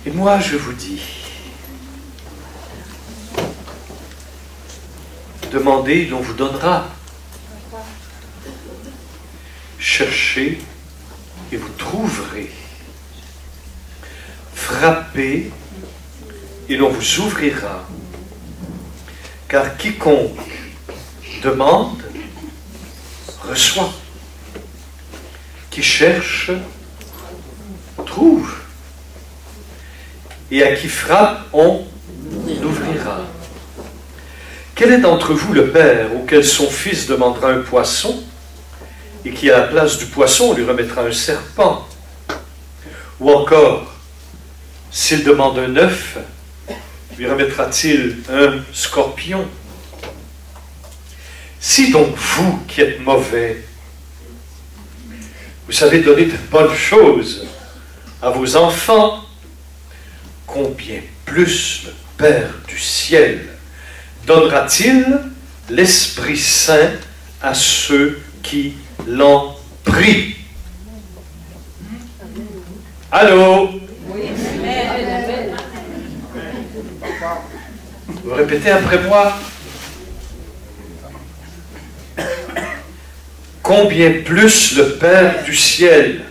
Et moi, je vous dis, demandez, l'on vous donnera. Cherchez et vous trouverez. Frappez et l'on vous ouvrira. Car quiconque demande, reçoit. Qui cherche, trouve. Et à qui frappe, on l'ouvrira. Quel est d'entre vous le père auquel son fils demandera un poisson et qui, à la place du poisson, lui remettra un serpent? Ou encore, s'il demande un œuf, lui remettra-t-il un scorpion? Si donc vous, qui êtes mauvais, vous savez donner de bonnes choses à vos enfants, combien plus le Père du ciel donnera-t-il l'Esprit Saint à ceux qui l'ont pris? Allô? Vous répétez après moi. Combien plus le Père du ciel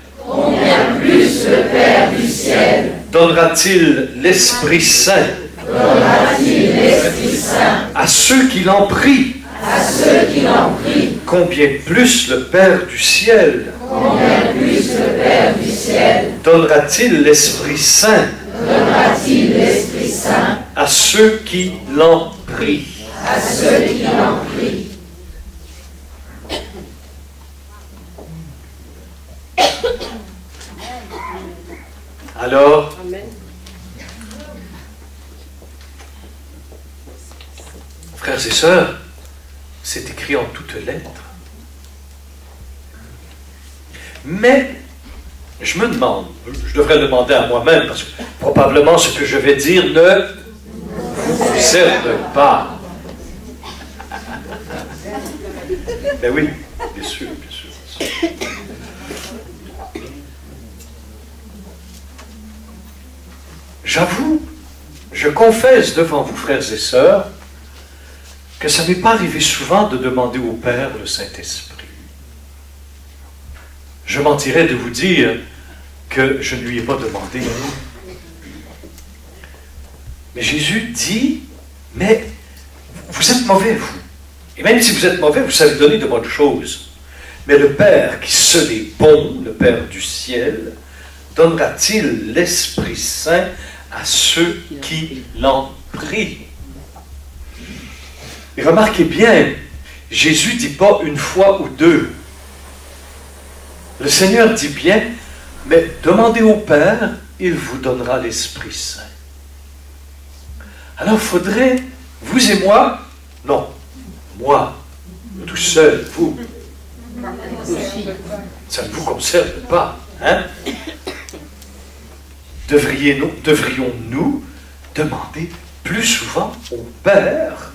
donnera-t-il l'Esprit Saint à ceux qui l'ont pris? Combien plus le Père du ciel donnera-t-il l'Esprit Saint à ceux qui l'ont pris? Alors, frères et sœurs, c'est écrit en toutes lettres. Mais, je me demande, je devrais le demander à moi-même, parce que probablement ce que je vais dire ne vous concerne pas. Ben oui, bien sûr, bien sûr. J'avoue, je confesse devant vous, frères et sœurs, que ça ne m'est pas arrivé souvent de demander au Père le Saint-Esprit. Je mentirais de vous dire que je ne lui ai pas demandé. Mais Jésus dit, mais vous êtes mauvais, vous. Et même si vous êtes mauvais, vous savez donner de bonnes choses. Mais le Père qui seul est bon, le Père du ciel, donnera-t-il l'Esprit Saint à ceux qui l'ont pris? Et remarquez bien, Jésus ne dit pas une fois ou deux. Le Seigneur dit bien, mais demandez au Père, il vous donnera l'Esprit Saint. Alors, faudrait, vous et moi, non, moi, tout seul, vous, ça ne vous concerne pas, hein? Devrions-nous demander plus souvent au Père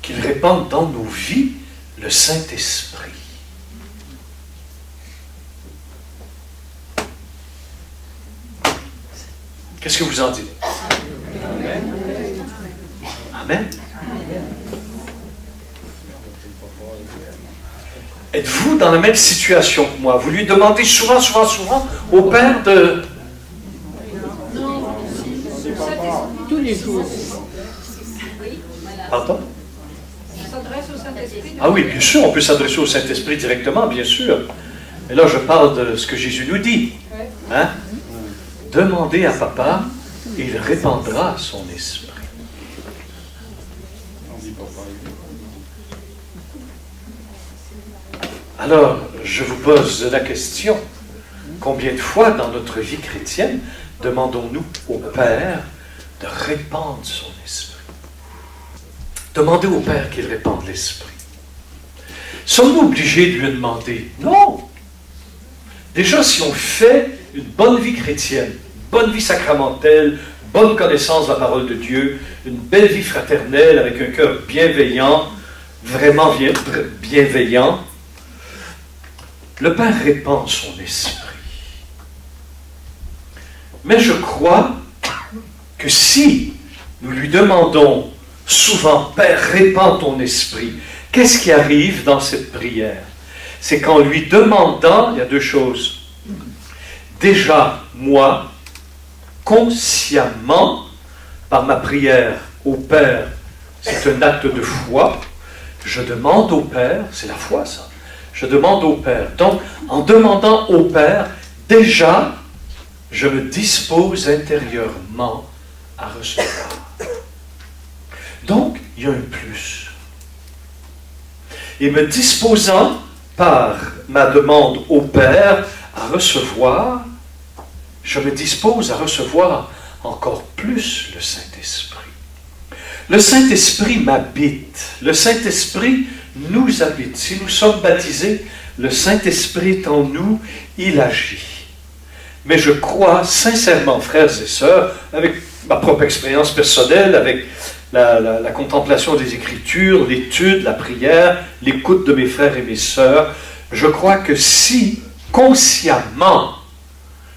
qu'il répande dans nos vies le Saint-Esprit? Qu'est-ce que vous en dites? Amen. Êtes-vous dans la même situation que moi? Vous lui demandez souvent au Père de... Tous les jours. Pardon? Ah oui, bien sûr, on peut s'adresser au Saint-Esprit directement, bien sûr. Mais là, je parle de ce que Jésus nous dit. Hein? Demandez à Papa, et il répandra son esprit. Alors, je vous pose la question, combien de fois dans notre vie chrétienne demandons-nous au Père de répandre son esprit? Demandez au Père qu'il répande l'esprit. Sommes-nous obligés de lui demander? Non! Déjà, si on fait une bonne vie chrétienne, bonne vie sacramentelle, bonne connaissance de la parole de Dieu, une belle vie fraternelle avec un cœur bienveillant, vraiment bienveillant, le Père répand son esprit. Mais je crois que si nous lui demandons souvent, Père, répands ton esprit, qu'est-ce qui arrive dans cette prière? C'est qu'en lui demandant, il y a deux choses. Déjà, moi, consciemment, par ma prière au Père, c'est un acte de foi, je demande au Père, c'est la foi ça, je demande au Père. Donc, en demandant au Père, déjà, je me dispose intérieurement à recevoir. Donc, il y a un plus. Et me disposant par ma demande au Père à recevoir, je me dispose à recevoir encore plus le Saint-Esprit. Le Saint-Esprit m'habite. Le Saint-Esprit nous habite. Si nous sommes baptisés, le Saint-Esprit est en nous, il agit. Mais je crois sincèrement, frères et sœurs, avec ma propre expérience personnelle, avec la contemplation des Écritures, l'étude, la prière, l'écoute de mes frères et mes sœurs, je crois que si, consciemment,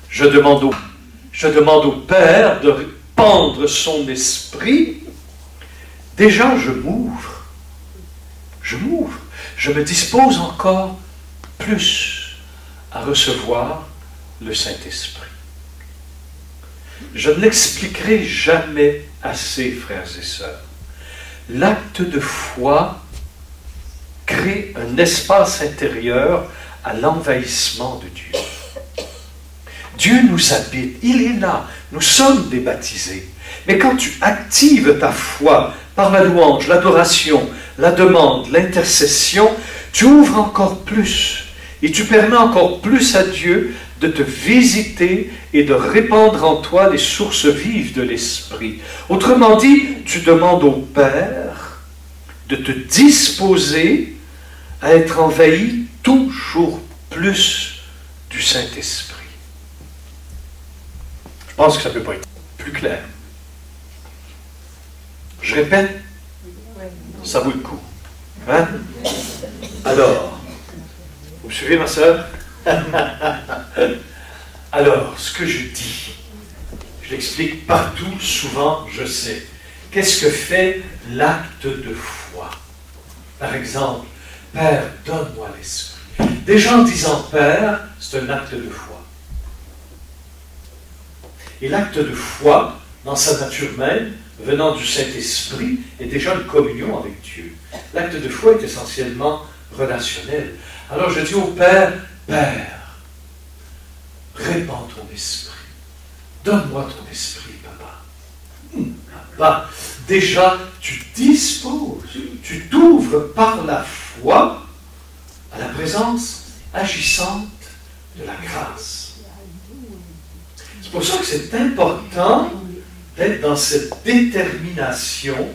je demande au Père de répandre son esprit, déjà je m'ouvre. Je me dispose encore plus à recevoir le Saint-Esprit. Je ne l'expliquerai jamais assez, frères et sœurs. L'acte de foi crée un espace intérieur à l'envahissement de Dieu. Dieu nous habite, il est là, nous sommes des baptisés. Mais quand tu actives ta foi par la louange, l'adoration, la demande, l'intercession, tu ouvres encore plus et tu permets encore plus à Dieu de te visiter et de répandre en toi les sources vives de l'Esprit. Autrement dit, tu demandes au Père de te disposer à être envahi toujours plus du Saint-Esprit. Je pense que ça ne peut pas être plus clair. Je répète, ça vaut le coup. Hein? Alors, vous me suivez, ma sœur? Alors, ce que je dis, je l'explique partout, souvent, je sais. Qu'est-ce que fait l'acte de foi? Par exemple, Père, donne-moi l'Esprit. Déjà en disant Père, c'est un acte de foi. Et l'acte de foi, dans sa nature même, venant du Saint-Esprit, est déjà une communion avec Dieu. L'acte de foi est essentiellement relationnel. Alors je dis au Père, Père, répands ton esprit. Donne-moi ton esprit, papa. Papa, déjà, tu disposes, tu t'ouvres par la foi à la présence agissante de la grâce. C'est pour ça que c'est important d'être dans cette détermination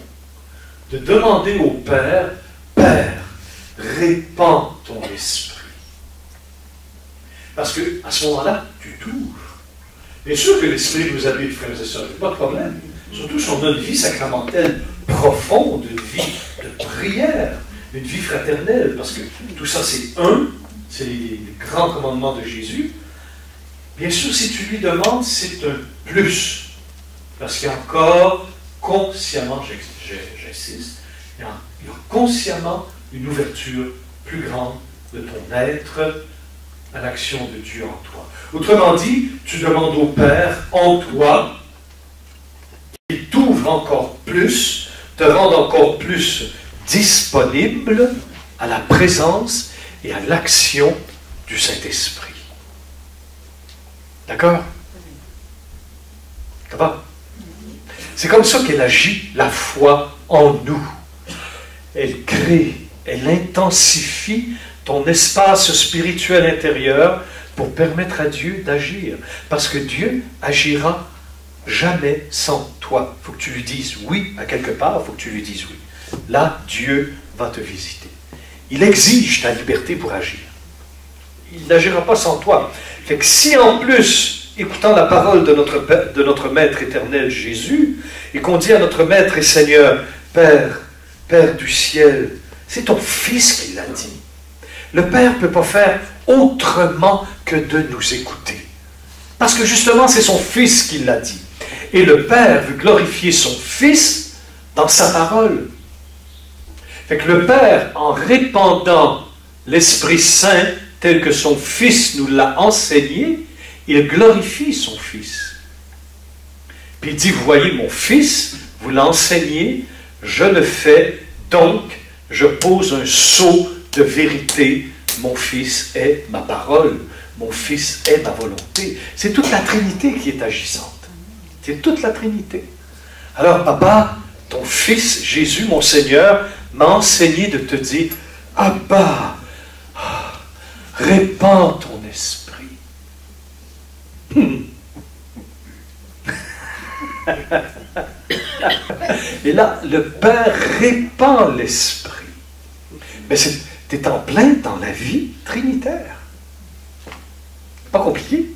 de demander au Père, Père, répands ton esprit. Parce qu'à ce moment-là, tu t'ouvres. Bien sûr que l'Esprit nous habite, frères et sœurs, pas de problème. Surtout si on a une vie sacramentelle profonde, une vie de prière, une vie fraternelle, parce que tout ça c'est les grands commandements de Jésus. Bien sûr, si tu lui demandes, c'est un plus. Parce qu'il y a encore consciemment, j'insiste, il y a consciemment une ouverture plus grande de ton être à l'action de Dieu en toi. Autrement dit, tu demandes au Père en toi, qu'il t'ouvre encore plus, te rende encore plus disponible à la présence et à l'action du Saint-Esprit. D'accord? Ça va? C'est comme ça qu'elle agit, la foi en nous. Elle crée, elle intensifie ton espace spirituel intérieur pour permettre à Dieu d'agir. Parce que Dieu agira jamais sans toi. Il faut que tu lui dises oui à quelque part, il faut que tu lui dises oui. Là, Dieu va te visiter. Il exige ta liberté pour agir. Il n'agira pas sans toi. Fait que si en plus, écoutant la parole de notre Maître éternel Jésus, et qu'on dit à notre Maître et Seigneur, Père, Père du ciel, c'est ton Fils qui l'a dit. Le Père ne peut pas faire autrement que de nous écouter. Parce que justement, c'est son Fils qui l'a dit. Et le Père veut glorifier son Fils dans sa parole. Fait que le Père, en répandant l'Esprit Saint tel que son Fils nous l'a enseigné, il glorifie son Fils. Puis il dit, vous voyez, mon Fils, vous l'enseignez, je le fais, donc je pose un sceau de vérité. Mon Fils est ma parole, mon Fils est ma volonté. C'est toute la Trinité qui est agissante. C'est toute la Trinité. Alors, papa, ton Fils, Jésus, mon Seigneur, m'a enseigné de te dire, Abba, répands ton esprit. Et là, le Père répand l'esprit. Mais tu es en plein dans la vie trinitaire. Pas compliqué.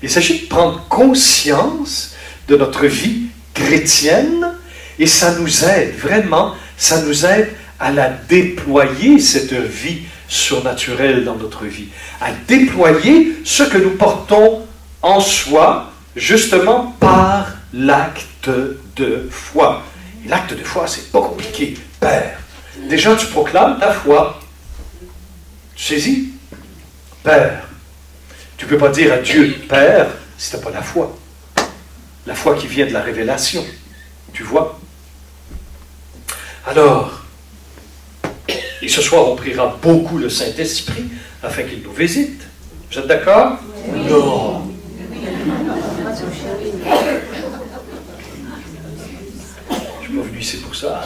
Il s'agit de prendre conscience de notre vie chrétienne et ça nous aide, vraiment, ça nous aide à la déployer, cette vie surnaturelle dans notre vie, à déployer ce que nous portons en soi, justement par l'acte de foi. Et l'acte de foi, c'est pas compliqué. Père, déjà tu proclames ta foi. Tu saisis? Père. Tu ne peux pas dire à Dieu Père si tu n'as pas la foi. La foi qui vient de la révélation. Tu vois? Alors, et ce soir, on priera beaucoup le Saint-Esprit afin qu'il nous visite. Vous êtes d'accord? Oui. Non. Je ne suis pas venu ici pour ça.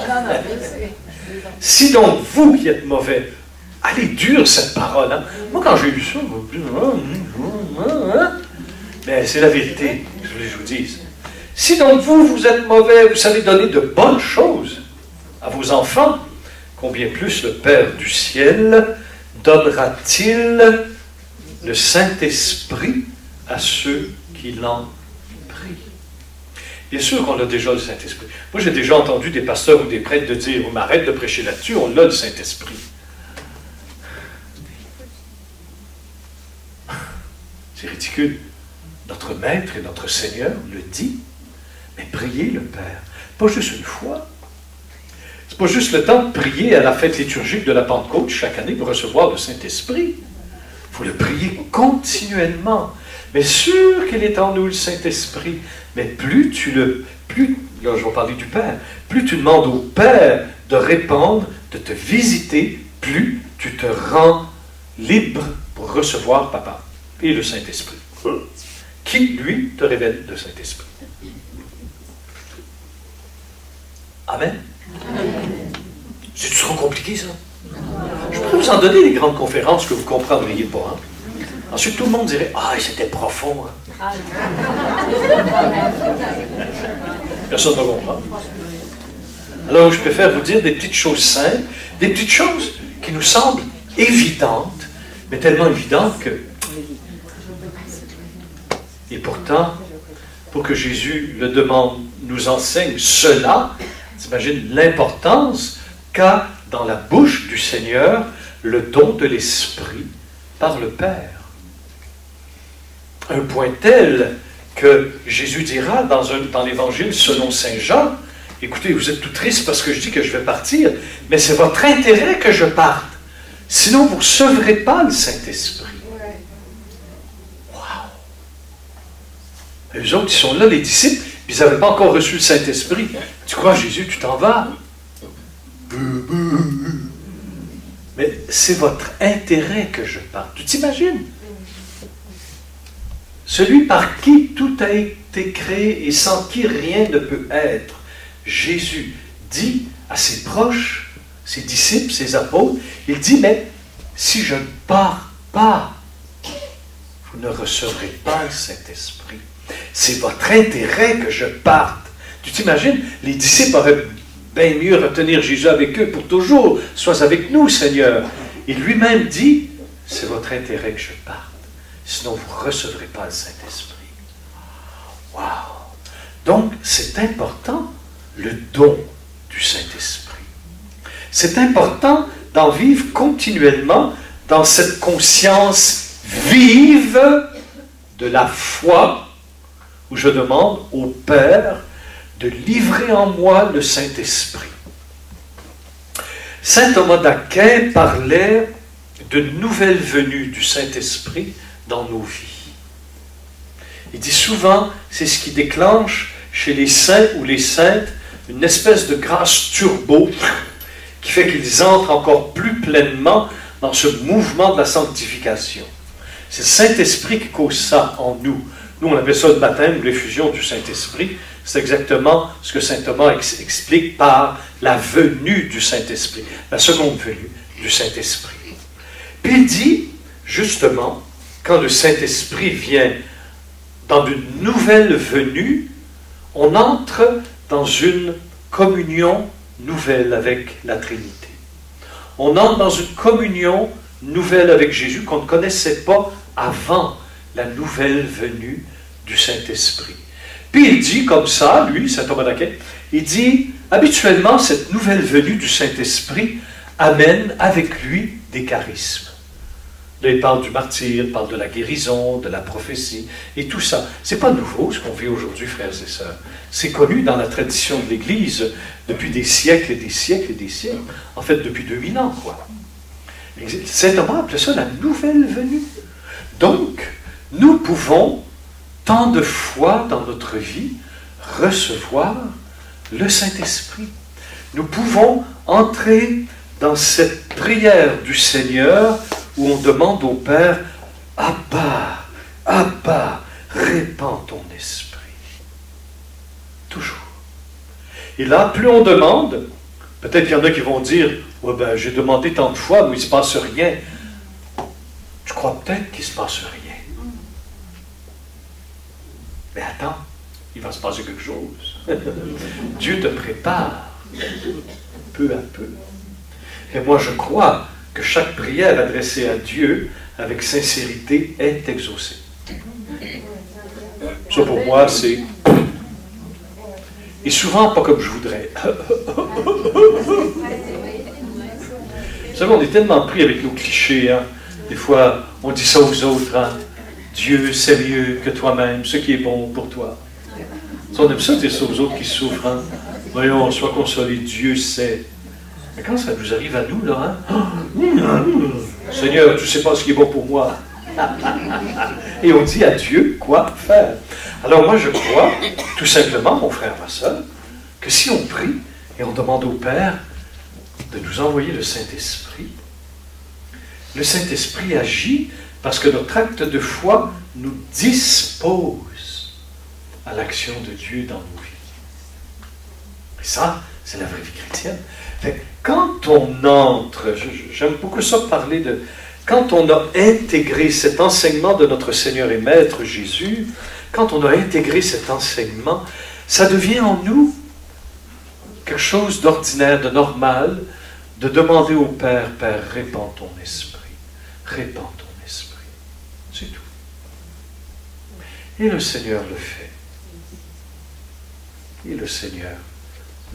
Si donc vous qui êtes mauvais, elle est dure cette parole. Hein? Moi, quand j'ai lu ça, mais c'est la vérité, je voulais que je vous dise. Si donc vous êtes mauvais, vous savez donner de bonnes choses à vos enfants, combien plus le Père du ciel donnera-t-il le Saint-Esprit à ceux qui l'en prient? Bien sûr qu'on a déjà le Saint-Esprit. Moi, j'ai déjà entendu des pasteurs ou des prêtres de dire, on m'arrête de prêcher là-dessus, on a le Saint-Esprit. C'est ridicule. Notre Maître et notre Seigneur le dit, mais priez le Père. Pas juste une fois. C'est pas juste le temps de prier à la fête liturgique de la Pentecôte chaque année pour recevoir le Saint-Esprit. Il faut le prier continuellement. Mais sûr qu'il est en nous le Saint-Esprit. Mais là je vais parler du Père, plus tu demandes au Père de répondre, de te visiter, plus tu te rends libre pour recevoir Papa et le Saint-Esprit. Qui, lui, te révèle le Saint-Esprit. Amen. C'est trop compliqué, ça? Je pourrais vous en donner des grandes conférences que vous ne comprendriez pas. Hein? Ensuite, tout le monde dirait, ah, c'était profond. Hein? Personne ne comprend. Alors, je préfère vous dire des petites choses simples, des petites choses qui nous semblent évidentes, mais tellement évidentes que... Et pourtant, pour que Jésus le demande, nous enseigne cela, t'imagines l'importance qu'a dans la bouche du Seigneur le don de l'Esprit par le Père. Un point tel que Jésus dira dans l'Évangile selon Saint Jean, écoutez, vous êtes tout triste parce que je dis que je vais partir, mais c'est votre intérêt que je parte. Sinon, vous ne recevrez pas le Saint-Esprit. Eux autres, ils sont là, les disciples, puis ils n'avaient pas encore reçu le Saint-Esprit. Tu crois, Jésus, tu t'en vas? Mais c'est votre intérêt que je parle. Tu t'imagines? Celui par qui tout a été créé et sans qui rien ne peut être. Jésus dit à ses proches, ses disciples, ses apôtres, il dit, mais si je ne pars pas, vous ne recevrez pas le Saint-Esprit. C'est votre intérêt que je parte. Tu t'imagines, les disciples auraient bien mieux retenir Jésus avec eux pour toujours. Sois avec nous, Seigneur. Il lui-même dit, c'est votre intérêt que je parte. Sinon, vous ne recevrez pas le Saint-Esprit. Wow! Donc, c'est important, le don du Saint-Esprit. C'est important d'en vivre continuellement dans cette conscience vive de la foi, où je demande au Père de livrer en moi le Saint-Esprit. Saint Thomas d'Aquin parlait de nouvelle venue du Saint-Esprit dans nos vies. Il dit souvent, c'est ce qui déclenche chez les saints ou les saintes une espèce de grâce turbo qui fait qu'ils entrent encore plus pleinement dans ce mouvement de la sanctification. C'est le Saint-Esprit qui cause ça en nous. Nous, on appelle ça le baptême ou l'effusion du Saint-Esprit. C'est exactement ce que saint Thomas explique par la venue du Saint-Esprit, la seconde venue du Saint-Esprit. Puis il dit, justement, quand le Saint-Esprit vient dans une nouvelle venue, on entre dans une communion nouvelle avec la Trinité. On entre dans une communion nouvelle avec Jésus qu'on ne connaissait pas avant la nouvelle venue du Saint-Esprit. Puis il dit comme ça, lui, saint Thomas d'Aquin, il dit, habituellement, cette nouvelle venue du Saint-Esprit amène avec lui des charismes. Là, il parle du martyre, il parle de la guérison, de la prophétie, et tout ça. Ce n'est pas nouveau ce qu'on vit aujourd'hui, frères et sœurs. C'est connu dans la tradition de l'Église depuis des siècles et des siècles et des siècles. En fait, depuis 2000 ans, quoi. Saint Thomas appelait ça la nouvelle venue. Donc, nous pouvons, tant de fois dans notre vie, recevoir le Saint-Esprit. Nous pouvons entrer dans cette prière du Seigneur où on demande au Père, « Abba, Abba, répands ton esprit. » Toujours. Et là, plus on demande, peut-être qu'il y en a qui vont dire, « Ouais, ben, j'ai demandé tant de fois, mais il ne se passe rien. » Je crois peut-être qu'il ne se passe rien. Mais attends, il va se passer quelque chose. Dieu te prépare peu à peu. Et moi, je crois que chaque prière adressée à Dieu avec sincérité est exaucée. Ça, pour moi, c'est... Et souvent, pas comme je voudrais. Vous savez, on est tellement pris avec nos clichés. Hein? Des fois, on dit ça aux autres. Hein? Dieu sait mieux que toi-même ce qui est bon pour toi. Ça, on aime ça dire ça aux autres qui souffrent. Hein? Voyons, sois consolé, Dieu sait. Mais quand ça nous arrive à nous, là, hein? Seigneur, tu ne sais pas ce qui est bon pour moi. Et on dit à Dieu quoi faire. Alors moi, je crois, tout simplement, mon frère, ma soeur, que si on prie et on demande au Père de nous envoyer le Saint-Esprit agit parce que notre acte de foi nous dispose à l'action de Dieu dans nos vies. Et ça, c'est la vraie vie chrétienne. Fait, quand on entre, j'aime beaucoup ça parler de... Quand on a intégré cet enseignement de notre Seigneur et Maître Jésus, quand on a intégré cet enseignement, ça devient en nous quelque chose d'ordinaire, de normal, de demander au Père, « Père, répands ton esprit. Répands ton esprit. » C'est tout. Et le Seigneur le fait. Et le Seigneur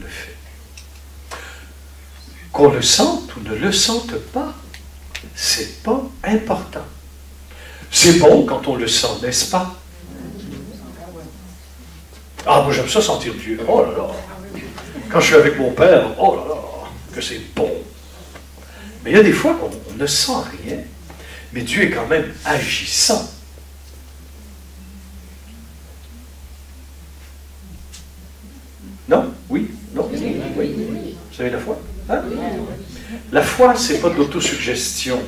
le fait. Qu'on le sente ou ne le sente pas, c'est pas important. C'est bon quand on le sent, n'est-ce pas? Ah, moi j'aime ça sentir Dieu. Oh là là. Quand je suis avec mon Père, oh là là, que c'est bon. Mais il y a des fois qu'on ne sent rien, mais Dieu est quand même agissant. Non? Oui? Non? Oui? Vous avez la foi? Hein? La foi, ce n'est pas de l'autosuggestion.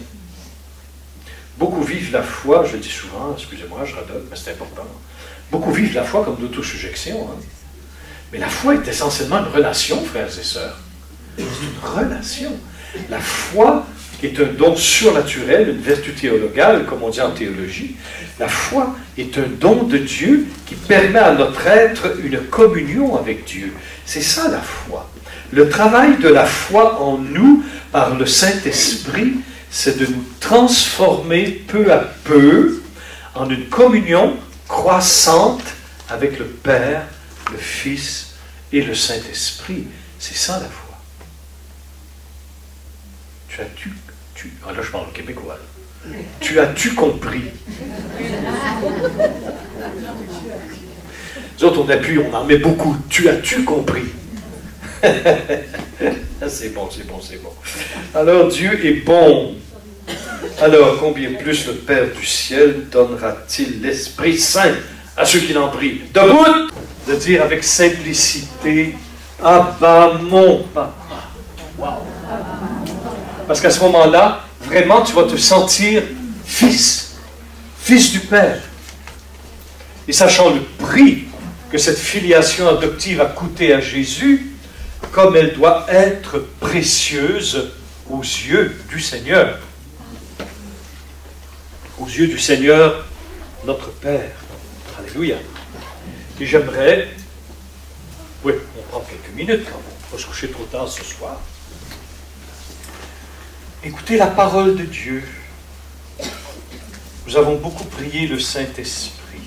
Beaucoup vivent la foi, je le dis souvent, excusez-moi, je radote, mais c'est important. Beaucoup vivent la foi comme de l'autosuggestion. Hein? Mais la foi est essentiellement une relation, frères et sœurs. C'est une relation. La foi est un don surnaturel, une vertu théologale, comme on dit en théologie. La foi est un don de Dieu qui permet à notre être une communion avec Dieu. C'est ça la foi. Le travail de la foi en nous, par le Saint-Esprit, c'est de nous transformer peu à peu en une communion croissante avec le Père, le Fils et le Saint-Esprit. C'est ça la foi. Là je parle québécois. Tu as-tu compris? Nous autres, on appuie, on en met beaucoup. Tu as-tu compris? C'est bon, c'est bon, c'est bon. Alors, Dieu est bon. Alors, combien plus le Père du ciel donnera-t-il l'Esprit Saint à ceux qui l'en prient? Debout! De dire avec simplicité, Abba, mon papa. Wow. Parce qu'à ce moment-là, vraiment, tu vas te sentir fils, fils du Père. Et sachant le prix que cette filiation adoptive a coûté à Jésus, comme elle doit être précieuse aux yeux du Seigneur. Aux yeux du Seigneur, notre Père. Alléluia. Et j'aimerais, oui, on prend quelques minutes quand même, on va se coucher trop tard ce soir. Écoutez la parole de Dieu. Nous avons beaucoup prié le Saint-Esprit.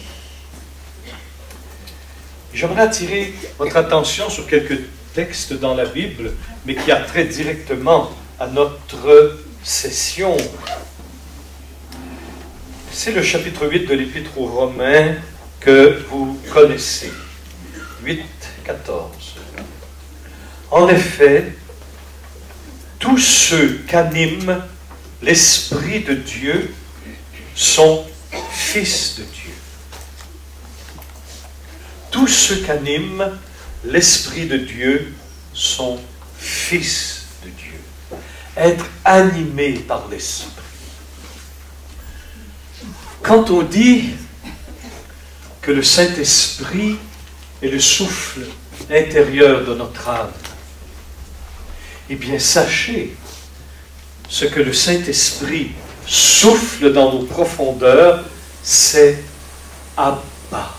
J'aimerais attirer votre attention sur quelques textes dans la Bible, mais qui a trait directement à notre session. C'est le chapitre 8 de l'Épître aux Romains que vous connaissez. 8, 14. En effet, tous ceux qu'anime l'Esprit de Dieu sont fils de Dieu. Tous ceux qu'anime l'Esprit de Dieu sont fils de Dieu. Être animé par l'Esprit. Quand on dit que le Saint-Esprit est le souffle intérieur de notre âme, eh bien, sachez ce que le Saint-Esprit souffle dans nos profondeurs, c'est Abba.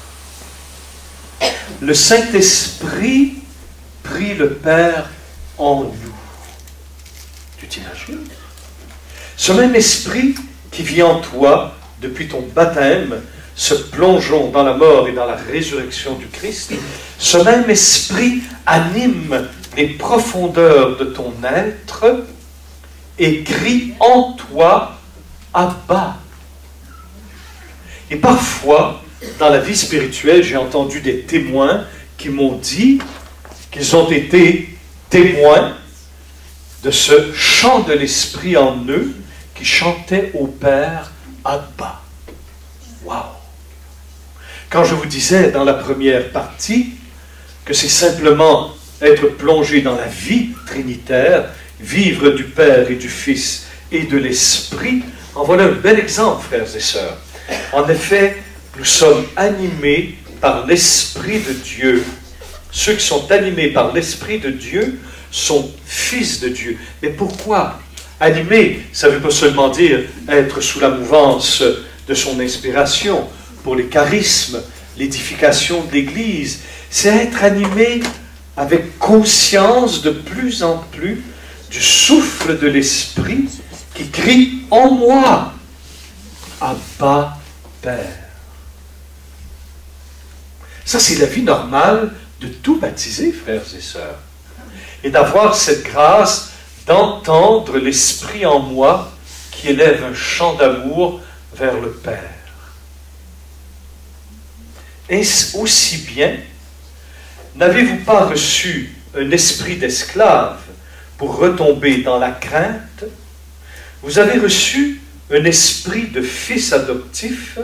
Le Saint-Esprit prie le Père en nous. Tu t'imagines? Ce même esprit qui vit en toi depuis ton baptême, se plongeons dans la mort et dans la résurrection du Christ, ce même esprit anime les profondeurs de ton être et crie en toi Abba. Et parfois, dans la vie spirituelle, j'ai entendu des témoins qui m'ont dit qu'ils ont été témoins de ce chant de l'esprit en eux qui chantait au Père Abba. Wow! Quand je vous disais dans la première partie que c'est simplement être plongé dans la vie trinitaire, vivre du Père et du Fils et de l'Esprit, en voilà un bel exemple, frères et sœurs. En effet, nous sommes animés par l'Esprit de Dieu. Ceux qui sont animés par l'Esprit de Dieu sont fils de Dieu. Mais pourquoi? Animé, ça ne veut pas seulement dire être sous la mouvance de son inspiration, pour les charismes, l'édification de l'Église. C'est être animé avec conscience de plus en plus du souffle de l'Esprit qui crie en moi, Abba, Père. Ça, c'est la vie normale de tout baptisé, frères et sœurs. Et d'avoir cette grâce d'entendre l'Esprit en moi qui élève un chant d'amour vers le Père. Est-ce aussi bien, n'avez-vous pas reçu un esprit d'esclave pour retomber dans la crainte? Vous avez reçu un esprit de fils adoptif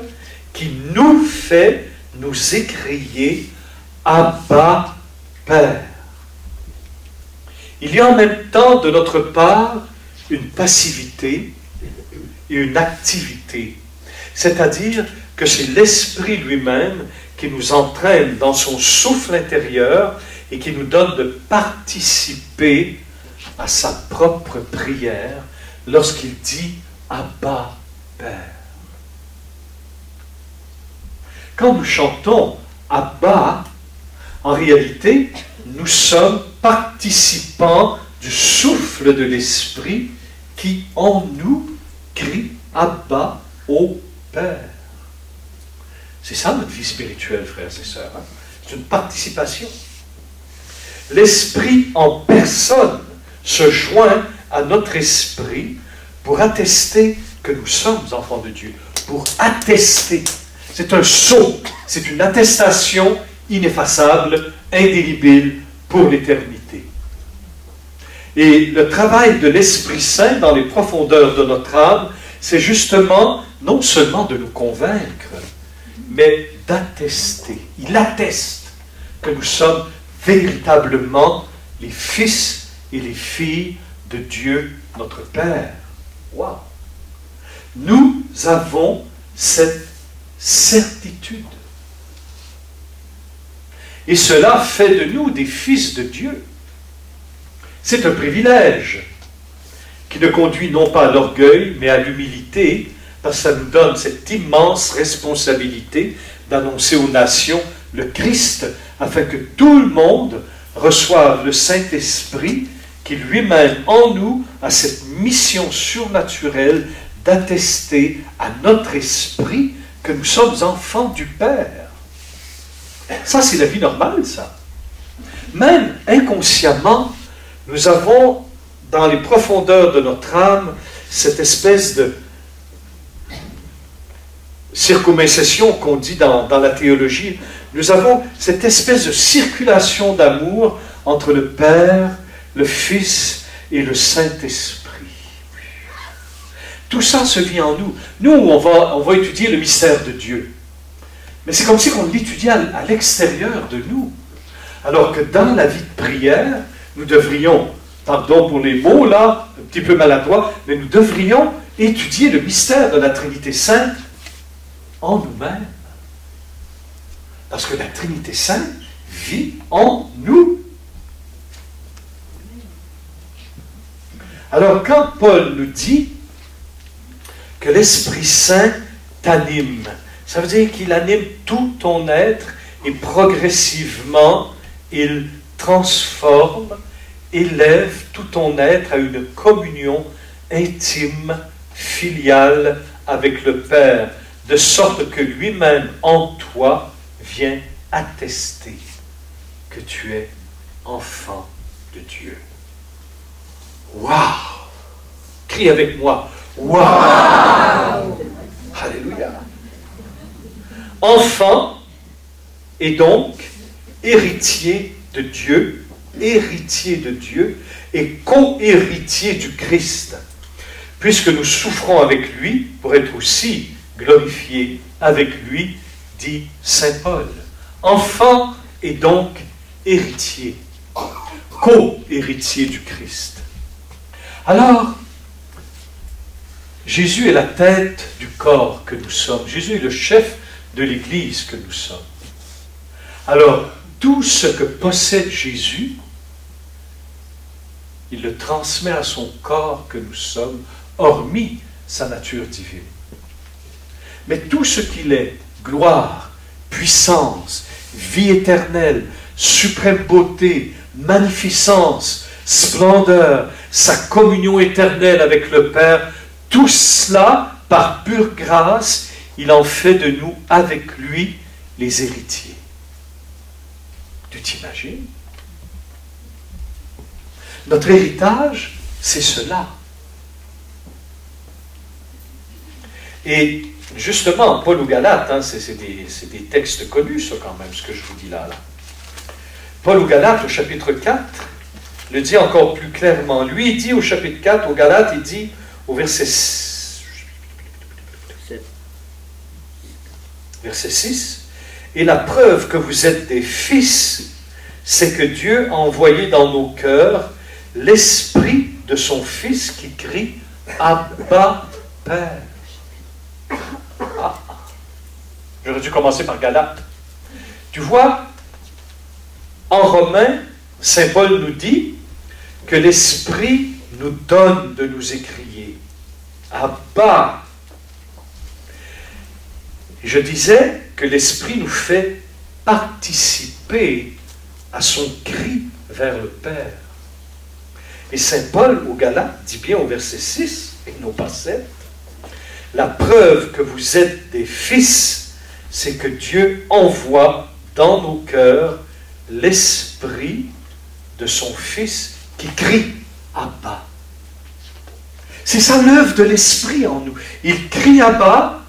qui nous fait nous écrier Abba, Père. Il y a en même temps de notre part une passivité et une activité. C'est-à-dire que c'est l'Esprit lui-même qui nous entraîne dans son souffle intérieur et qui nous donne de participer à sa propre prière lorsqu'il dit Abba, Père. Quand nous chantons Abba, en réalité, nous sommes participants du souffle de l'Esprit qui, en nous, crie Abba au Père. C'est ça notre vie spirituelle, frères et sœurs. Hein? C'est une participation. L'Esprit en personne se joint à notre esprit pour attester que nous sommes enfants de Dieu, pour attester. C'est un sceau, c'est une attestation ineffaçable, indélébile pour l'éternité. Et le travail de l'Esprit Saint dans les profondeurs de notre âme, c'est justement non seulement de nous convaincre, mais d'attester. Il atteste que nous sommes véritablement les fils et les filles de Dieu, notre Père. Wow! Nous avons cette certitude. Et cela fait de nous des fils de Dieu. C'est un privilège qui ne conduit non pas à l'orgueil, mais à l'humilité, parce que ça nous donne cette immense responsabilité d'annoncer aux nations le Christ, afin que tout le monde reçoive le Saint-Esprit qui lui-même en nous a cette mission surnaturelle d'attester à notre esprit que nous sommes enfants du Père. Ça, c'est la vie normale, ça. Même inconsciemment, nous avons dans les profondeurs de notre âme cette espèce de circumcision qu'on dit dans la théologie. Nous avons cette espèce de circulation d'amour entre le Père, le Fils et le Saint-Esprit. Tout ça se vit en nous. Nous, on va étudier le mystère de Dieu. Mais c'est comme si on l'étudiait à l'extérieur de nous. Alors que dans la vie de prière, nous devrions, pardon pour les mots là, un petit peu maladroits, mais nous devrions étudier le mystère de la Trinité Sainte en nous-mêmes. Parce que la Trinité Sainte vit en nous. Alors quand Paul nous dit que l'Esprit Saint t'anime, ça veut dire qu'il anime tout ton être et progressivement, il transforme, élève tout ton être à une communion intime, filiale avec le Père, de sorte que lui-même en toi vient attester que tu es enfant de Dieu. Waouh! Crie avec moi. Waouh! Alléluia! Enfant et donc héritier de Dieu et co-héritier du Christ, puisque nous souffrons avec lui pour être aussi glorifiés avec lui, dit saint Paul. Enfant et donc héritier, co-héritier du Christ. Alors, Jésus est la tête du corps que nous sommes. Jésus est le chef de l'Église que nous sommes. Alors, tout ce que possède Jésus, il le transmet à son corps que nous sommes, hormis sa nature divine. Mais tout ce qu'il est, gloire, puissance, vie éternelle, suprême beauté, magnificence, splendeur, sa communion éternelle avec le Père, tout cela, par pure grâce, il en fait de nous, avec lui, les héritiers. Tu t'imagines? Notre héritage, c'est cela. Et justement, Paul aux Galates, hein, c'est des textes connus, ça quand même, ce que je vous dis là. Paul aux Galates, au chapitre 4, le dit encore plus clairement. Lui, il dit au chapitre 4, aux Galates, il dit au verset 6, et la preuve que vous êtes des fils, c'est que Dieu a envoyé dans nos cœurs l'esprit de son Fils qui crie « Abba, Père ». Ah. J'aurais dû commencer par Galates. Tu vois, en Romains, saint Paul nous dit que l'Esprit nous donne de nous écrier « Abba ». Je disais que l'Esprit nous fait participer à son cri vers le Père. Et saint Paul, aux Galates, dit bien au verset 6, et non pas 7, « La preuve que vous êtes des fils, c'est que Dieu envoie dans nos cœurs l'Esprit de son Fils qui crie « Abba ». C'est ça l'œuvre de l'Esprit en nous. Il crie à bas,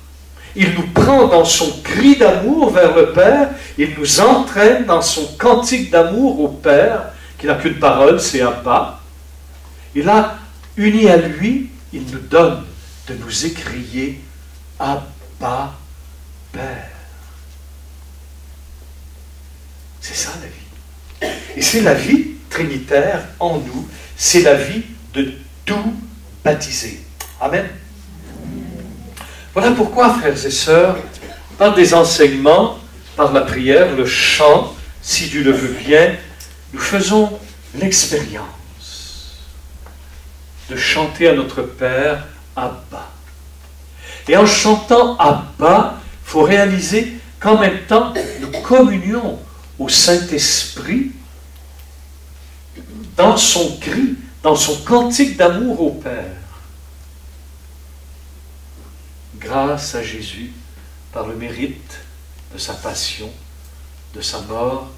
il nous prend dans son cri d'amour vers le Père, il nous entraîne dans son cantique d'amour au Père, qui n'a qu'une parole, c'est Abba. Et là, unis à lui, il nous donne de nous écrier Abba, Père. C'est ça la vie. Et c'est la vie trinitaire en nous, c'est la vie de tout baptisé. Amen. Voilà pourquoi, frères et sœurs, par des enseignements, par la prière, le chant, si Dieu le veut bien, nous faisons l'expérience de chanter à notre Père Abba. Et en chantant Abba, il faut réaliser qu'en même temps, nous communions au Saint-Esprit dans son cri, dans son cantique d'amour au Père. Grâce à Jésus, par le mérite de sa passion, de sa mort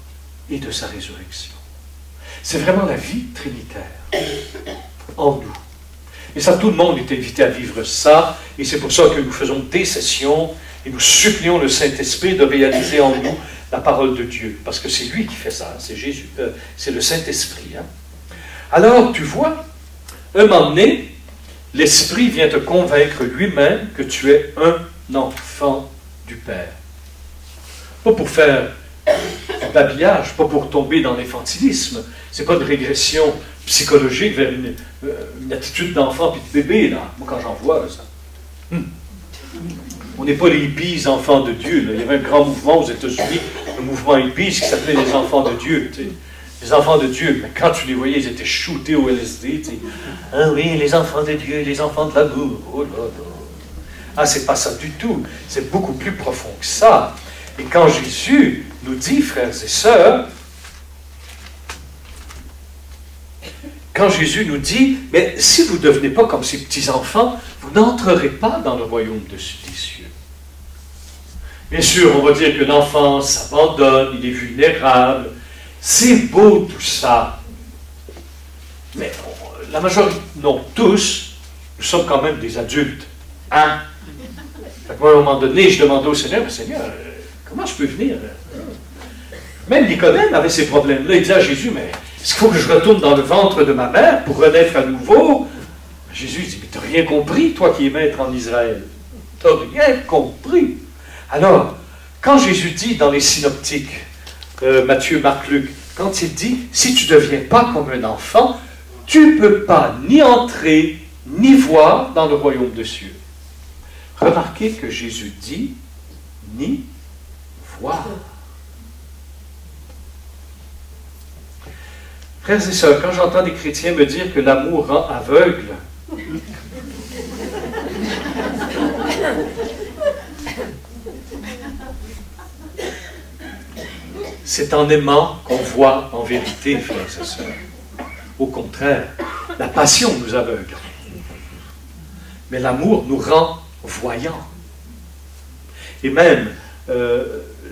et de sa résurrection. C'est vraiment la vie trinitaire en nous. Et ça, tout le monde est invité à vivre ça, et c'est pour ça que nous faisons des sessions, et nous supplions le Saint-Esprit de réaliser en nous la parole de Dieu, parce que c'est lui qui fait ça, c'est Jésus, c'est le Saint-Esprit. Hein. Alors, tu vois, un moment donné, l'Esprit vient te convaincre lui-même que tu es un enfant du Père. Pas pour faire du babillage, pas pour tomber dans l'infantilisme. C'est pas une régression psychologique vers une attitude d'enfant puis de bébé, là. Moi, quand j'en vois, ça. On n'est pas les hippies, enfants de Dieu. Là. Il y avait un grand mouvement aux États-Unis, un mouvement hippie qui s'appelait les enfants de Dieu. Tu sais. Les enfants de Dieu, mais quand tu les voyais, ils étaient shootés au LSD. Tu sais. Ah oui, les enfants de Dieu, les enfants de l'amour. Oh là là. Ah, c'est pas ça du tout. C'est beaucoup plus profond que ça. Et quand Jésus nous dit, frères et sœurs, quand Jésus nous dit, mais si vous ne devenez pas comme ces petits-enfants, vous n'entrerez pas dans le royaume des cieux. Bien sûr, on va dire que l'enfant s'abandonne, il est vulnérable. C'est beau tout ça. Mais la majorité, non, tous, nous sommes quand même des adultes. Hein? Fait que moi, à un moment donné, je demandais au Seigneur, Seigneur, comment je peux venir? Même Nicodème avait ces problèmes-là. Il disait à Jésus, mais est-ce qu'il faut que je retourne dans le ventre de ma mère pour renaître à nouveau? Jésus dit, mais tu n'as rien compris, toi qui es maître en Israël. Tu n'as rien compris. Alors, quand Jésus dit dans les synoptiques, Matthieu, Marc, Luc, quand il dit, si tu ne deviens pas comme un enfant, tu ne peux pas ni entrer, ni voir dans le royaume des cieux. Remarquez que Jésus dit, ni voir. Frères et sœurs, quand j'entends des chrétiens me dire que l'amour rend aveugle, c'est en aimant qu'on voit en vérité, frères et sœurs. Au contraire, la passion nous aveugle. Mais l'amour nous rend voyants. Et même,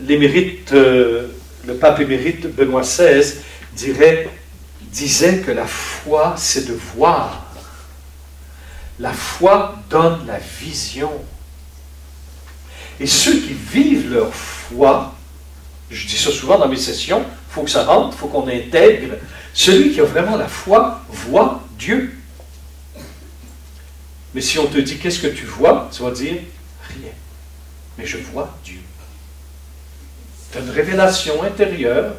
l'émérite, le pape émérite Benoît XVI disait que la foi, c'est de voir. La foi donne la vision. Et ceux qui vivent leur foi, je dis ça souvent dans mes sessions, il faut que ça rentre, il faut qu'on intègre. Celui qui a vraiment la foi voit Dieu. Mais si on te dit qu'est-ce que tu vois, tu vas dire rien. Mais je vois Dieu. Tu as une révélation intérieure,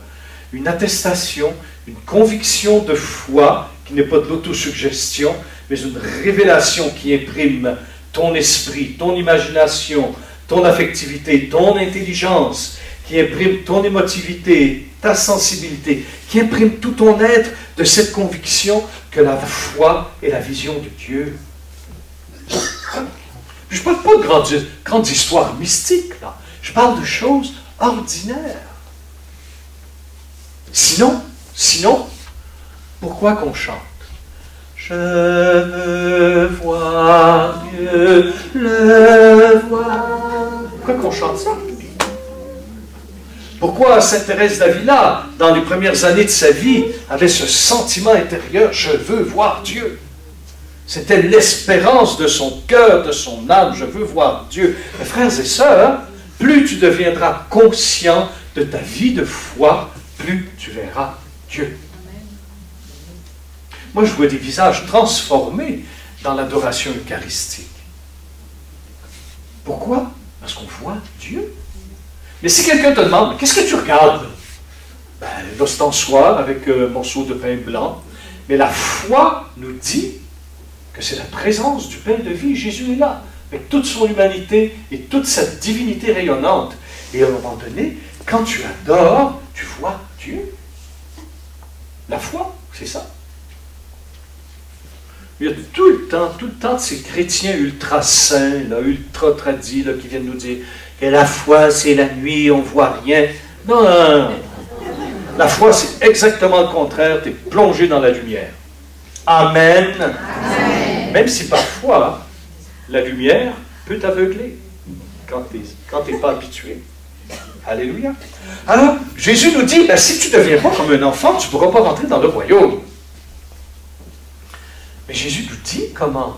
une attestation, une conviction de foi qui n'est pas de l'autosuggestion, mais une révélation qui imprime ton esprit, ton imagination, ton affectivité, ton intelligence, qui imprime ton émotivité, ta sensibilité, qui imprime tout ton être de cette conviction que la foi est la vision de Dieu. Je ne parle pas de grandes histoires mystiques, là. Je parle de choses ordinaires. Sinon, pourquoi qu'on chante? Je veux voir Dieu, le voir. Pourquoi qu'on chante ça? Pourquoi Sainte Thérèse d'Avila, dans les premières années de sa vie, avait ce sentiment intérieur, je veux voir Dieu? C'était l'espérance de son cœur, de son âme. Je veux voir Dieu. Mes frères et sœurs, plus tu deviendras conscient de ta vie de foi, plus tu verras Dieu. Moi, je vois des visages transformés dans l'adoration eucharistique. Pourquoi? Parce qu'on voit Dieu. Mais si quelqu'un te demande, qu'est-ce que tu regardes? Ben, l'ostensoir avec un morceau de pain blanc. Mais la foi nous dit que c'est la présence du pain de vie. Jésus est là, avec toute son humanité et toute sa divinité rayonnante. Et à un moment donné, quand tu adores, tu vois Dieu. La foi, c'est ça. Il y a tout le temps de ces chrétiens ultra saints, là, ultra tradis, là, qui viennent nous dire que la foi, c'est la nuit, on ne voit rien. Non, non, non. La foi, c'est exactement le contraire. Tu es plongé dans la lumière. Amen. Amen. Même si parfois, la lumière peut t'aveugler quand tu n'es pas habitué. Alléluia. Alors, Jésus nous dit, ben, si tu ne deviens pas comme un enfant, tu ne pourras pas rentrer dans le royaume. Mais Jésus nous dit comment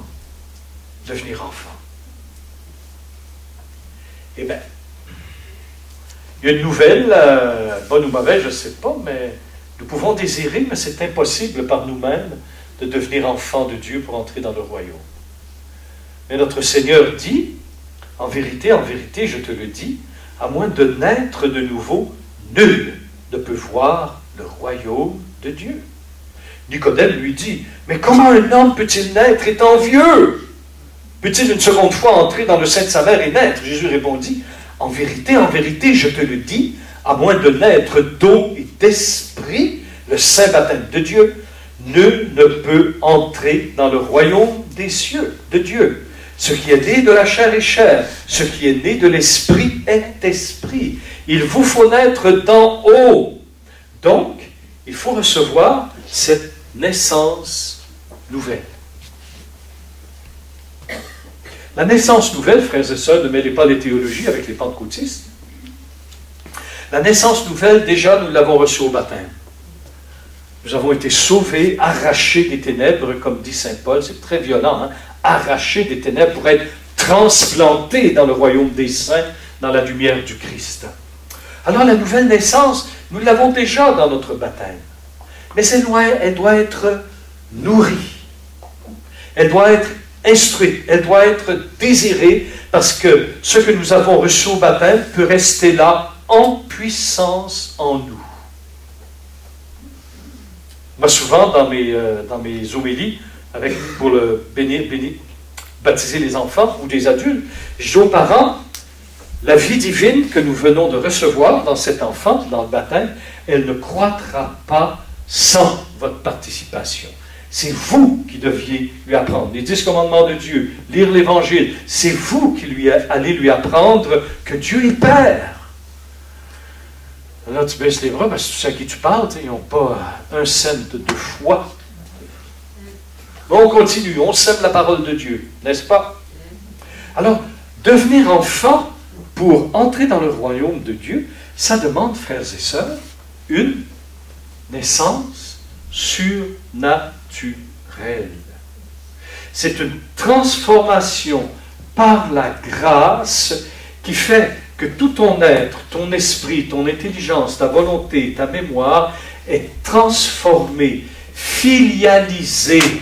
devenir enfant. Eh bien, il y a une nouvelle, bonne ou mauvaise, je ne sais pas, mais nous pouvons désirer, mais c'est impossible par nous-mêmes de devenir enfant de Dieu pour entrer dans le royaume. Mais notre Seigneur dit, en vérité, je te le dis, à moins de naître de nouveau, nul ne peut voir le royaume de Dieu. Nicodème lui dit, mais comment un homme peut-il naître étant vieux? Peut-il une seconde fois entrer dans le sein de sa mère et naître? Jésus répondit, en vérité, je te le dis, à moins de naître d'eau et d'esprit, le saint baptême de Dieu, nul ne peut entrer dans le royaume des cieux, de Dieu. Ce qui est né de la chair est chair, ce qui est né de l'esprit est esprit. Il vous faut naître d'en haut. Donc, il faut recevoir cette naissance nouvelle. La naissance nouvelle, frères et sœurs, ne mêlez pas les théologies avec les pentecôtistes. La naissance nouvelle, déjà, nous l'avons reçue au baptême. Nous avons été sauvés, arrachés des ténèbres, comme dit saint Paul, c'est très violent, hein? Arrachés des ténèbres pour être transplantés dans le royaume des saints, dans la lumière du Christ. Alors la nouvelle naissance, nous l'avons déjà dans notre baptême. Mais elle doit être nourrie. Elle doit être instruite. Elle doit être désirée parce que ce que nous avons reçu au baptême peut rester là en puissance en nous. Moi, souvent, dans mes homélies, pour baptiser les enfants ou des adultes, je dis aux parents, la vie divine que nous venons de recevoir dans cet enfant, dans le baptême, elle ne croîtra pas sans votre participation. C'est vous qui deviez lui apprendre. Les 10 commandements de Dieu, lire l'Évangile, c'est vous qui allez lui apprendre que Dieu est Père. Là, tu baisses les bras parce que tu sais à qui tu parles, ils n'ont pas un cent de foi. Bon, on continue, on sème la parole de Dieu, n'est-ce pas? Alors, devenir enfant pour entrer dans le royaume de Dieu, ça demande, frères et sœurs, une naissance surnaturelle. C'est une transformation par la grâce qui fait que tout ton être, ton esprit, ton intelligence, ta volonté, ta mémoire est transformée, filialisée,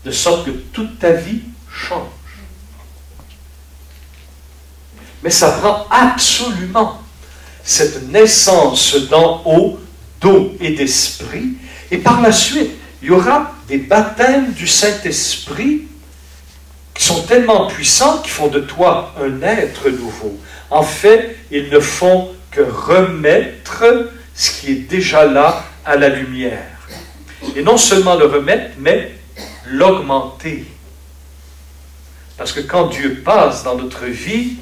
de sorte que toute ta vie change. Mais ça prend absolument cette naissance d'en haut, d'eau et d'esprit, et par la suite, il y aura des baptêmes du Saint-Esprit qui sont tellement puissants qu'ils font de toi un être nouveau. En fait, ils ne font que remettre ce qui est déjà là à la lumière. Et non seulement le remettre, mais l'augmenter. Parce que quand Dieu passe dans notre vie,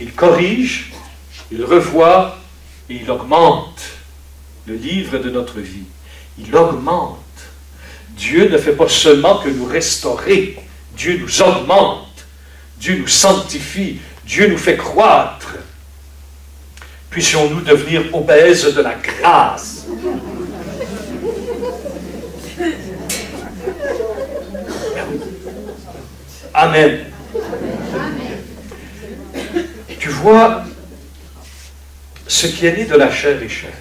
il corrige, il revoit et il augmente le livre de notre vie. Il augmente. Dieu ne fait pas seulement que nous restaurer, Dieu nous augmente, Dieu nous sanctifie, Dieu nous fait croître. Puissions-nous devenir obèses de la grâce. Amen. Tu vois, ce qui est né de la chair est chair.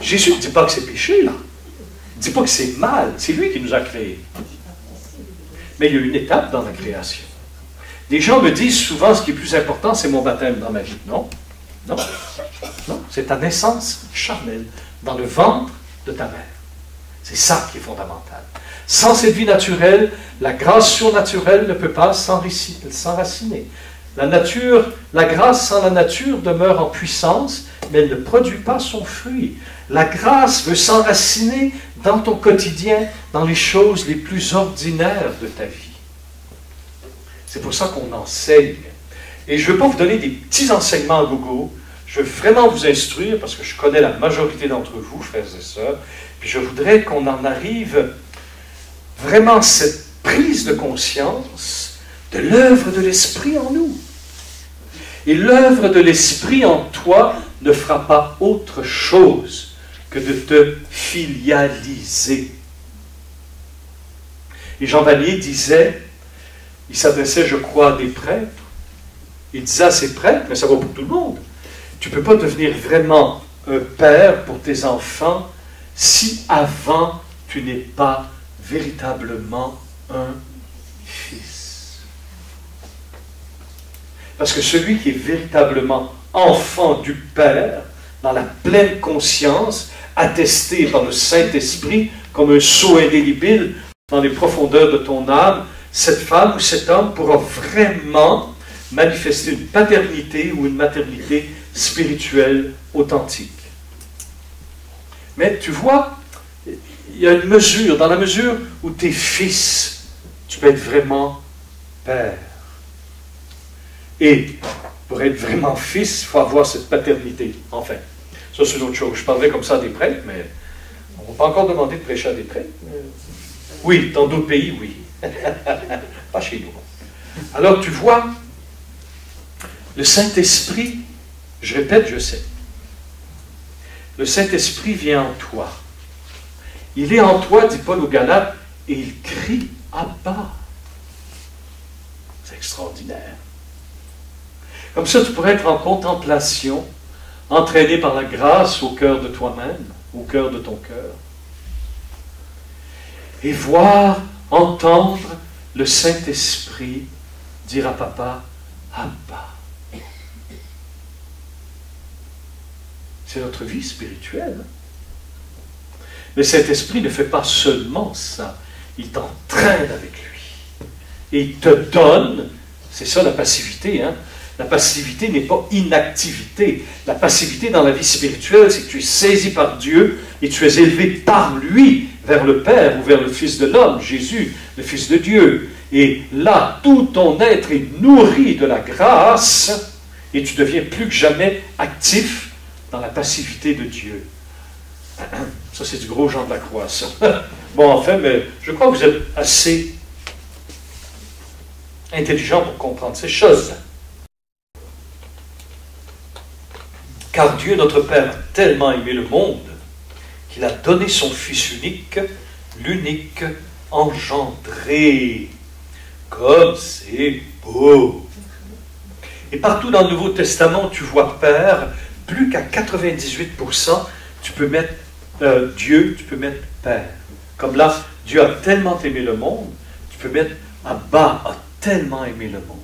Jésus ne dit pas que c'est péché, là. Il ne dit pas que c'est mal. C'est lui qui nous a créés. Mais il y a une étape dans la création. Les gens me disent souvent, ce qui est plus important, c'est mon baptême dans ma vie. Non, non, non. C'est ta naissance charnelle dans le ventre de ta mère. C'est ça qui est fondamental. Sans cette vie naturelle, la grâce surnaturelle ne peut pas s'enraciner. La grâce sans la nature demeure en puissance, mais elle ne produit pas son fruit. La grâce veut s'enraciner dans ton quotidien, dans les choses les plus ordinaires de ta vie. C'est pour ça qu'on enseigne. Et je ne veux pas vous donner des petits enseignements à gogo. Je veux vraiment vous instruire, parce que je connais la majorité d'entre vous, frères et sœurs, puis je voudrais qu'on en arrive vraiment à cette prise de conscience de l'œuvre de l'Esprit en nous. Et l'œuvre de l'Esprit en toi ne fera pas autre chose que de te filialiser. Et Jean Vanier disait, il s'adressait, je crois, à des prêtres. Il disait à ces prêtres, mais ça va pour tout le monde, tu ne peux pas devenir vraiment un père pour tes enfants si avant tu n'es pas véritablement un fils. Parce que celui qui est véritablement enfant du Père, dans la pleine conscience, attesté par le Saint-Esprit, comme un sceau indélébile dans les profondeurs de ton âme, cette femme ou cet homme pourra vraiment manifester une paternité ou une maternité spirituelle authentique. Mais tu vois, il y a une mesure, dans la mesure où tu es fils, tu peux être vraiment père. Et pour être vraiment fils, il faut avoir cette paternité. Enfin, ça c'est une autre chose. Je parlerai comme ça à des prêtres, mais on ne va pas encore demander de prêcher à des prêtres. Oui, dans d'autres pays, oui. Pas chez nous. Alors tu vois, le Saint-Esprit, je répète, je sais, le Saint-Esprit vient en toi. Il est en toi, dit Paul aux Galates, et il crie « Abba ». C'est extraordinaire. Comme ça, tu pourrais être en contemplation, entraîné par la grâce au cœur de toi-même, au cœur de ton cœur, et voir, entendre le Saint-Esprit dire à papa « Abba ». C'est notre vie spirituelle. Le Saint-Esprit ne fait pas seulement ça, il t'entraîne avec lui. Et il te donne, c'est ça la passivité, hein? La passivité n'est pas inactivité. La passivité dans la vie spirituelle, c'est que tu es saisi par Dieu et tu es élevé par lui vers le Père ou vers le Fils de l'homme, Jésus, le Fils de Dieu. Et là, tout ton être est nourri de la grâce et tu deviens plus que jamais actif dans la passivité de Dieu. Ça, c'est du gros Jean de la Croix, ça. Bon, enfin, mais je crois que vous êtes assez intelligent pour comprendre ces choses. Car Dieu, notre Père, a tellement aimé le monde qu'il a donné son Fils unique, l'unique engendré. Comme c'est beau! Et partout dans le Nouveau Testament, tu vois Père, plus qu'à 98%, tu peux mettre Dieu, tu peux mettre Père. Comme là, Dieu a tellement aimé le monde, tu peux mettre Abba a tellement aimé le monde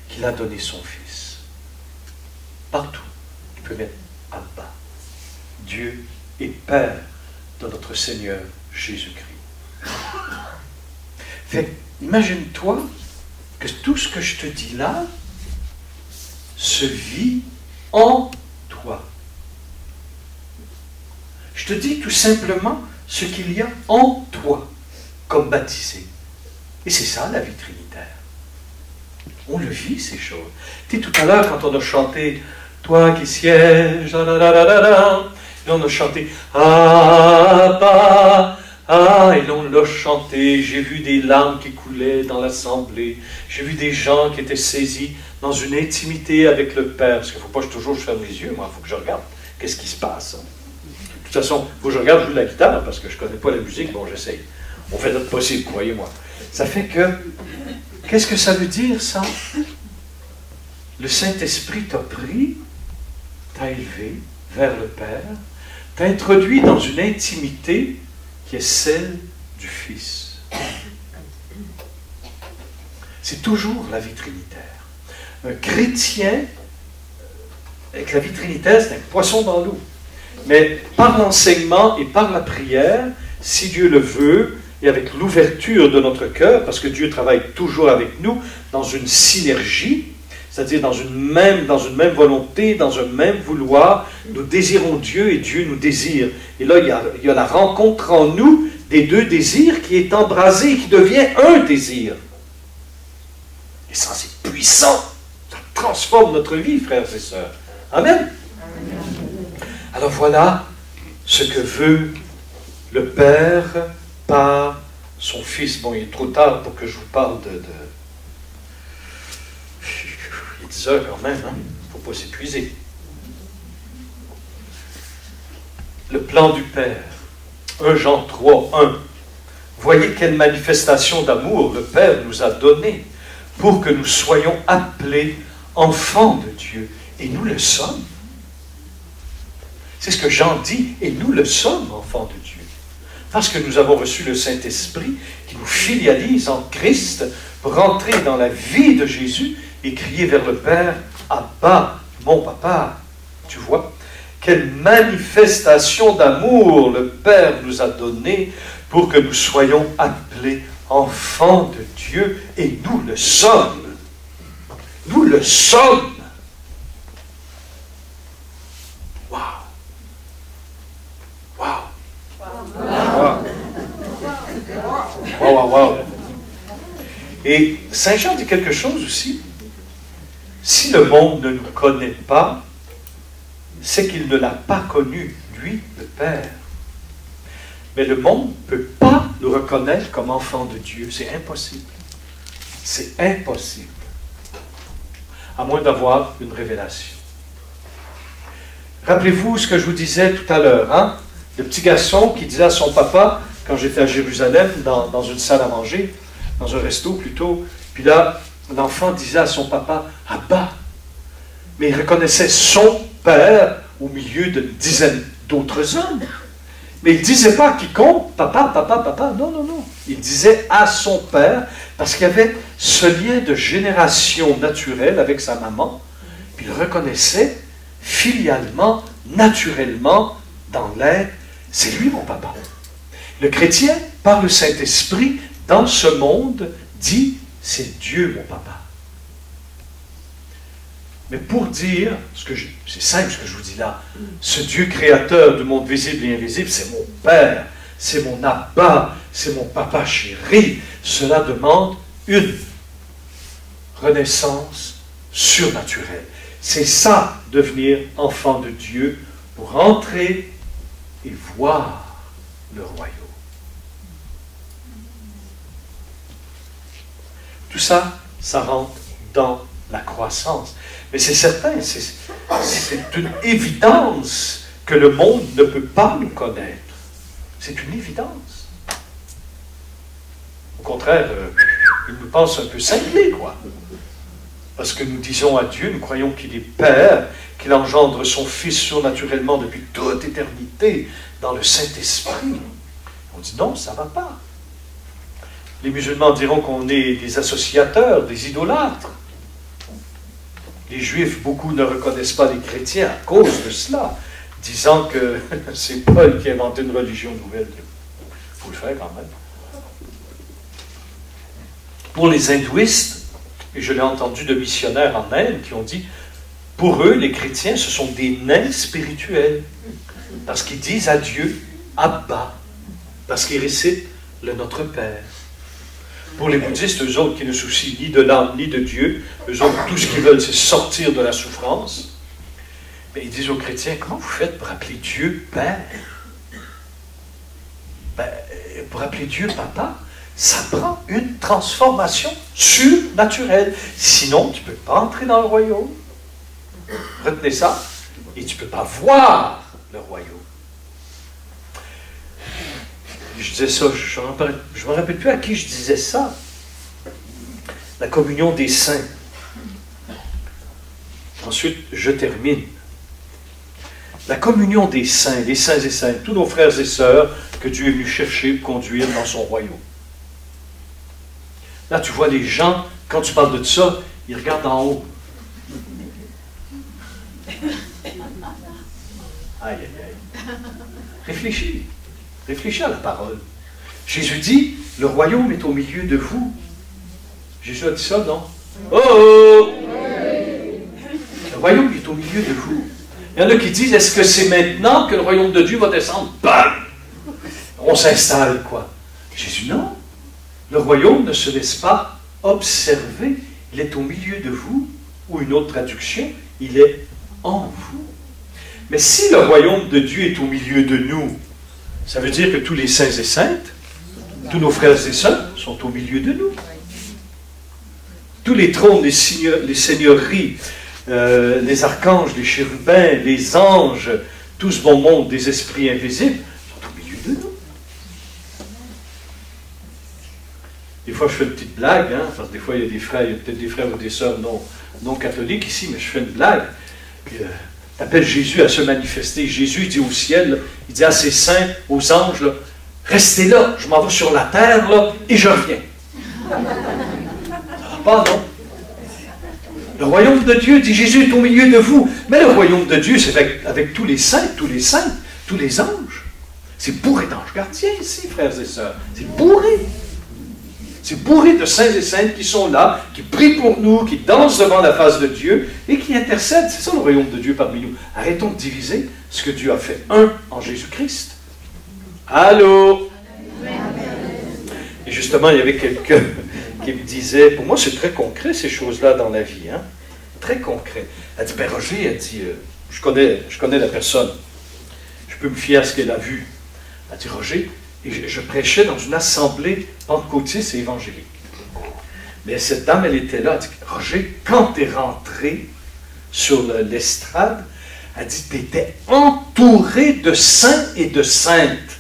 qu'il a donné son Fils. Partout, tu peux mettre Abba. Dieu est Père de notre Seigneur Jésus-Christ. Fait, imagine-toi que tout ce que je te dis là se vit en toi. Je te dis tout simplement ce qu'il y a en toi comme baptisé. Et c'est ça la vie trinitaire. On le vit ces choses. Tu sais, tout à l'heure quand on a chanté « Toi qui sièges », et on a chanté « Abba ». Ah, et on l'a chanté, j'ai vu des larmes qui coulaient dans l'assemblée, j'ai vu des gens qui étaient saisis dans une intimité avec le Père, parce qu'il ne faut pas que toujours je ferme les yeux, moi, il faut que je regarde qu'est-ce qui se passe. De toute façon, il faut que je regarde jouer de la guitare, parce que je ne connais pas la musique, bon, j'essaye. On fait notre possible, croyez-moi. Ça fait que Qu'est-ce que ça veut dire, ça? Le Saint-Esprit t'a pris, t'a élevé vers le Père, t'a introduit dans une intimité qui est celle du Fils. C'est toujours la vie trinitaire. Un chrétien, avec la vie trinitaire, c'est un poisson dans l'eau. Mais par l'enseignement et par la prière, si Dieu le veut, et avec l'ouverture de notre cœur, parce que Dieu travaille toujours avec nous dans une synergie, c'est-à-dire dans une même volonté, dans un même vouloir, nous désirons Dieu et Dieu nous désire. Et là, il y a la rencontre en nous des deux désirs qui est embrasée, qui devient un désir. Et ça, c'est puissant. Ça transforme notre vie, frères et sœurs. Amen. Alors voilà ce que veut le Père par son Fils. Bon, il est trop tard pour que je vous parle de... Il est 10 heures quand même, hein? Il ne faut pas s'épuiser. Le plan du Père. 1 Jean 3, 1. Voyez quelle manifestation d'amour le Père nous a donnée pour que nous soyons appelés enfants de Dieu. Et nous le sommes. C'est ce que Jean dit. Et nous le sommes, enfants de Dieu. Parce que nous avons reçu le Saint-Esprit qui nous filialise en Christ pour rentrer dans la vie de Jésus et crier vers le Père, « Abba, mon papa ». Tu vois? Quelle manifestation d'amour le Père nous a donné pour que nous soyons appelés enfants de Dieu, et nous le sommes. Nous le sommes. Waouh! Waouh! Waouh, waouh, waouh! Et Saint Jean dit quelque chose aussi. Si le monde ne nous connaît pas, c'est qu'il ne l'a pas connu, lui, le Père. Mais le monde ne peut pas nous reconnaître comme enfants de Dieu. C'est impossible. C'est impossible. À moins d'avoir une révélation. Rappelez-vous ce que je vous disais tout à l'heure, hein? Le petit garçon qui disait à son papa, quand j'étais à Jérusalem, dans une salle à manger, dans un resto plutôt, puis là, l'enfant disait à son papa, « Abba ». Mais il reconnaissait son père au milieu d'une dizaine d'autres hommes. Mais il ne disait pas à quiconque, papa, papa, papa. Non, non, non. Il disait à son père, parce qu'il y avait ce lien de génération naturelle avec sa maman, puis il reconnaissait filialement, naturellement, dans l'être, c'est lui mon papa. Le chrétien, par le Saint-Esprit, dans ce monde, dit, c'est Dieu mon papa. Mais pour dire, c'est simple ce que je vous dis là, ce Dieu créateur du monde visible et invisible, c'est mon Père, c'est mon Abba, c'est mon papa chéri. Cela demande une renaissance surnaturelle. C'est ça, devenir enfant de Dieu, pour entrer et voir le royaume. Tout ça, ça rentre dans la croissance. Mais c'est certain, c'est une évidence que le monde ne peut pas nous connaître. C'est une évidence. Au contraire, il nous pense un peu cinglés, quoi. Parce que nous disons à Dieu, nous croyons qu'il est Père, qu'il engendre son Fils surnaturellement depuis toute éternité dans le Saint-Esprit. On dit non, ça ne va pas. Les musulmans diront qu'on est des associateurs, des idolâtres. Les Juifs, beaucoup ne reconnaissent pas les chrétiens à cause de cela, disant que c'est Paul qui a inventé une religion nouvelle. Il faut le faire quand même. Pour les hindouistes, et je l'ai entendu de missionnaires en Inde qui ont dit, pour eux, les chrétiens, ce sont des nains spirituels, parce qu'ils disent à Dieu, Abba, parce qu'ils récitent le Notre Père. Pour les bouddhistes, eux autres qui ne soucient ni de l'âme ni de Dieu, eux autres, tout ce qu'ils veulent, c'est sortir de la souffrance. Mais ils disent aux chrétiens, comment vous faites pour appeler Dieu Père? Ben, pour appeler Dieu Papa, ça prend une transformation surnaturelle. Sinon, tu ne peux pas entrer dans le royaume. Retenez ça. Et tu ne peux pas voir le royaume. Je disais ça, je ne me rappelle plus à qui je disais ça. La communion des saints. Ensuite, je termine. La communion des saints, les saints et saintes, tous nos frères et sœurs que Dieu est venu chercher, conduire dans son royaume. Là, tu vois les gens, quand tu parles de ça, ils regardent en haut. Aïe, aïe, aïe. Réfléchis. Réfléchis à la parole. Jésus dit, le royaume est au milieu de vous. Jésus a dit ça, non? Oh, oh! Le royaume est au milieu de vous. Il y en a qui disent, est-ce que c'est maintenant que le royaume de Dieu va descendre? Bam! On s'installe, quoi. Jésus, non. Le royaume ne se laisse pas observer. Il est au milieu de vous. Ou une autre traduction, il est en vous. Mais si le royaume de Dieu est au milieu de nous, ça veut dire que tous les saints et saintes, tous nos frères et sœurs sont au milieu de nous. Tous les trônes, les seigneuries, les archanges, les chérubins, les anges, tout ce bon monde des esprits invisibles sont au milieu de nous. Des fois, je fais une petite blague, hein, parce que des fois, il y a des frères, il y a peut-être des frères ou des sœurs non catholiques ici, mais je fais une blague. T'appelles Jésus à se manifester. Jésus dit au ciel, là, il dit à ses saints, aux anges, là, restez là, je m'en vais sur la terre, là, et je reviens. Ça va pas, non? Le royaume de Dieu, dit Jésus, est au milieu de vous. Mais le royaume de Dieu, c'est avec tous les saints, tous les saints, tous les anges. C'est bourré d'anges gardiens ici, frères et sœurs. C'est bourré. C'est bourré de saints et saintes qui sont là, qui prient pour nous, qui dansent devant la face de Dieu et qui intercèdent. C'est ça le royaume de Dieu parmi nous. Arrêtons de diviser ce que Dieu a fait. Un en Jésus-Christ. Allô? Et justement, il y avait quelqu'un qui me disait, pour moi c'est très concret ces choses-là dans la vie. Hein? Très concret. Elle dit, ben Roger, elle dit, je connais la personne. Je peux me fier à ce qu'elle a vu. Elle dit, Roger, et je prêchais dans une assemblée pentecôtiste et évangélique. Mais cette dame, elle était là, elle dit, Roger, quand tu es rentré sur l'estrade, elle dit, tu étais entouré de saints et de saintes.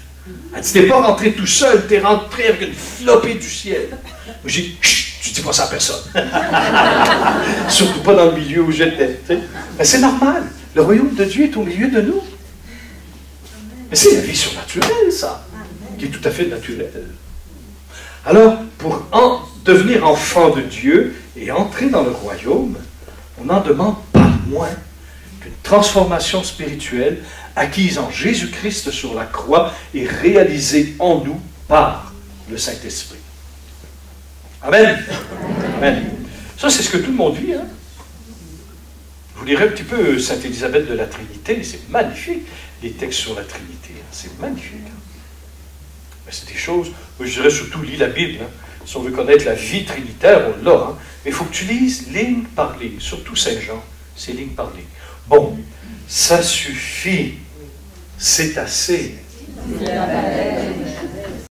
Elle dit, tu n'es pas rentré tout seul, tu es rentré avec une flopée du ciel. J'ai dit, chut, tu ne dis pas ça à personne. Surtout pas dans le milieu où j'étais. Mais c'est normal, le royaume de Dieu est au milieu de nous. Mais c'est la vie surnaturelle, ça, qui est tout à fait naturelle. Alors, pour devenir enfant de Dieu et entrer dans le royaume, on n'en demande pas moins qu'une transformation spirituelle acquise en Jésus-Christ sur la croix et réalisée en nous par le Saint-Esprit. Amen. Amen. Ça, c'est ce que tout le monde vit. Hein? Je vous lirai un petit peu Sainte Élisabeth de la Trinité, c'est magnifique, les textes sur la Trinité, hein? C'est magnifique. Hein? C'est des choses, je dirais surtout, lis la Bible. Hein? Si on veut connaître la vie trinitaire, on l'a. Hein? Mais il faut que tu lises ligne par ligne, surtout Saint Jean, c'est ligne par ligne. Bon, ça suffit, c'est assez.